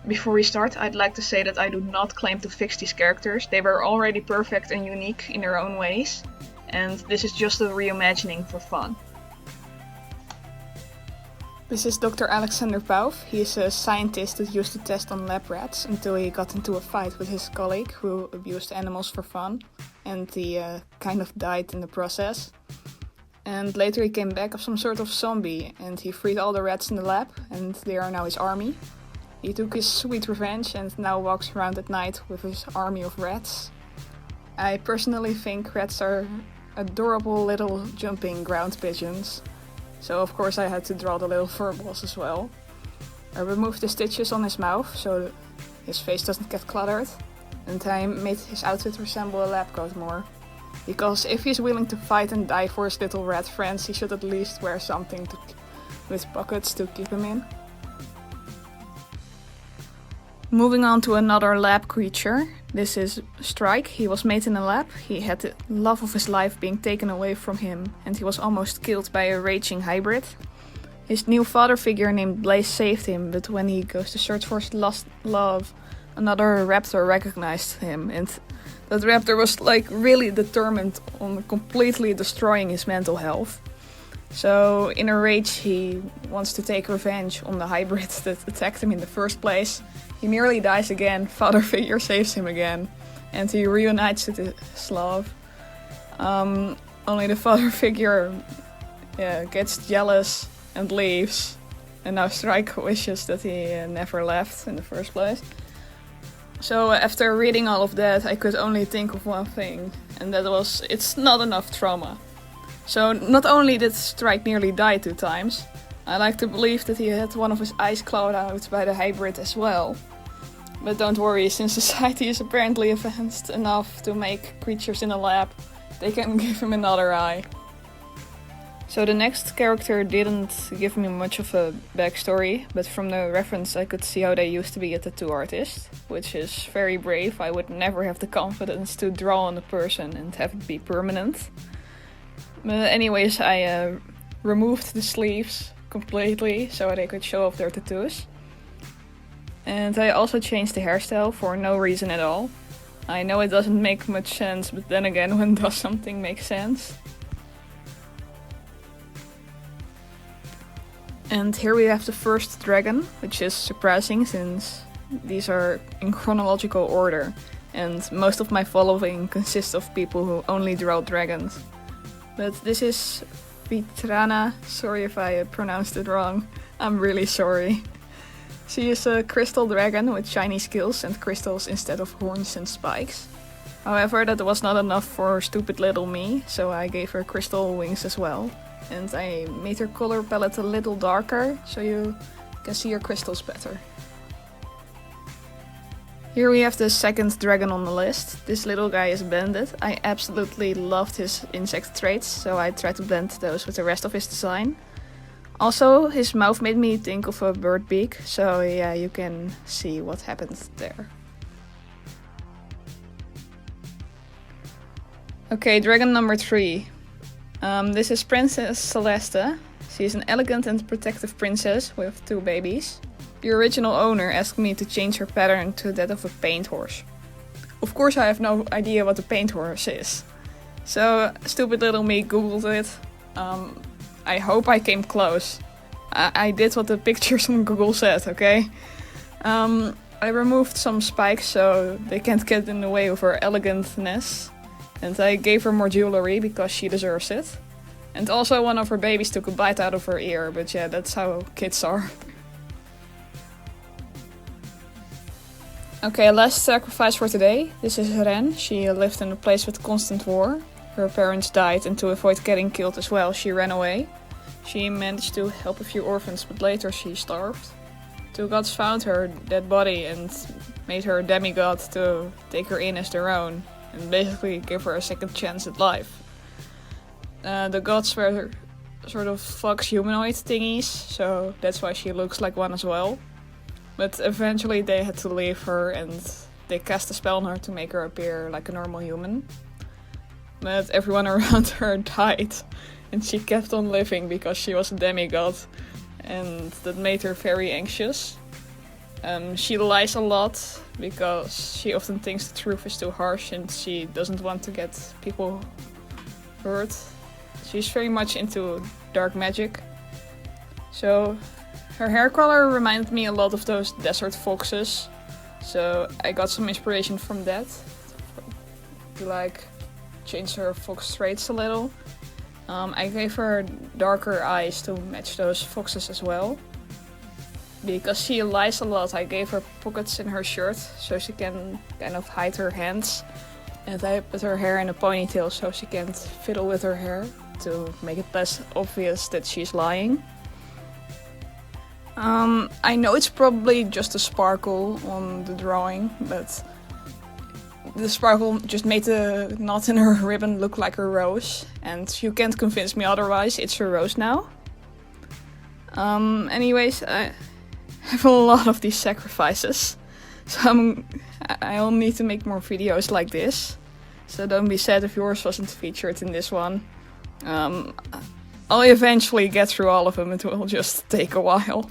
Before we start, I'd like to say that I do not claim to fix these characters. They were already perfect and unique in their own ways, and this is just a reimagining for fun. This is Dr. Alexander Pauf. He is a scientist that used to test on lab rats until he got into a fight with his colleague who abused animals for fun, and he kind of died in the process. And later he came back as some sort of zombie, and he freed all the rats in the lab, and they are now his army. He took his sweet revenge and now walks around at night with his army of rats. I personally think rats are adorable little jumping ground pigeons, so of course I had to draw the little fur balls as well. I removed the stitches on his mouth so his face doesn't get cluttered, and I made his outfit resemble a lab coat more. Because if he's willing to fight and die for his little rat friends, he should at least wear something with pockets to keep him in. Moving on to another lab creature. This is Strike. He was made in a lab. He had the love of his life being taken away from him, and he was almost killed by a raging hybrid. His new father figure named Blaze saved him, but when he goes to search for his lost love, another raptor recognized him, and that raptor was like really determined on completely destroying his mental health. So in a rage he wants to take revenge on the hybrid that attacked him in the first place. He nearly dies again, father figure saves him again, and he reunites with his love. Only the father figure gets jealous and leaves, and now Strike wishes that he never left in the first place. So after reading all of that, I could only think of one thing, and that was, it's not enough trauma. So not only did Strike nearly die 2 times, I like to believe that he had one of his eyes clawed out by the hybrid as well. But don't worry, since society is apparently advanced enough to make creatures in a lab, they can give him another eye. So the next character didn't give me much of a backstory, but from the reference I could see how they used to be a tattoo artist, which is very brave. I would never have the confidence to draw on a person and have it be permanent. But anyways, I removed the sleeves completely so they could show off their tattoos. And I also changed the hairstyle for no reason at all. I know it doesn't make much sense, but then again, when does something make sense? And here we have the first dragon, which is surprising since these are in chronological order, and most of my following consists of people who only draw dragons. But this is Vitrana, sorry if I pronounced it wrong, I'm really sorry. She is a crystal dragon with shiny scales and crystals instead of horns and spikes. However, that was not enough for stupid little me, so I gave her crystal wings as well. And I made her color palette a little darker, so you can see her crystals better. Here we have the second dragon on the list. This little guy is Bandit. I absolutely loved his insect traits, so I tried to blend those with the rest of his design. Also, his mouth made me think of a bird beak, so yeah, you can see what happened there. Okay, dragon number 3. This is Princess Celeste. She is an elegant and protective princess with 2 babies. The original owner asked me to change her pattern to that of a paint horse. Of course I have no idea what a paint horse is. So stupid little me googled it. I hope I came close. I did what the pictures on Google said, okay? I removed some spikes so they can't get in the way of her elegantness. And I gave her more jewelry because she deserves it. And also one of her babies took a bite out of her ear, but yeah, that's how kids are. Okay, last sacrifice for today. This is Ren. She lived in a place with constant war. Her parents died, and to avoid getting killed as well, she ran away. She managed to help a few orphans, but later she starved. 2 gods found her dead body and made her a demigod to take her in as their own, and basically give her a second chance at life. The gods were sort of fox humanoid thingies, so that's why she looks like one as well. But eventually they had to leave her and they cast a spell on her to make her appear like a normal human. But everyone around her died, and she kept on living because she was a demigod, and that made her very anxious. She lies a lot because she often thinks the truth is too harsh and she doesn't want to get people hurt. She's very much into dark magic. So her hair color reminded me a lot of those desert foxes. So I got some inspiration from that. To like change her fox traits a little. I gave her darker eyes to match those foxes as well. Because she lies a lot, I gave her pockets in her shirt so she can kind of hide her hands. And I put her hair in a ponytail so she can't fiddle with her hair to make it less obvious that she's lying. I know it's probably just a sparkle on the drawing, but the sparkle just made the knot in her ribbon look like a rose. And you can't convince me otherwise, it's a rose now. Anyways, I have a lot of these sacrifices, so I'll need to make more videos like this. So don't be sad if yours wasn't featured in this one. I'll eventually get through all of them, it will just take a while.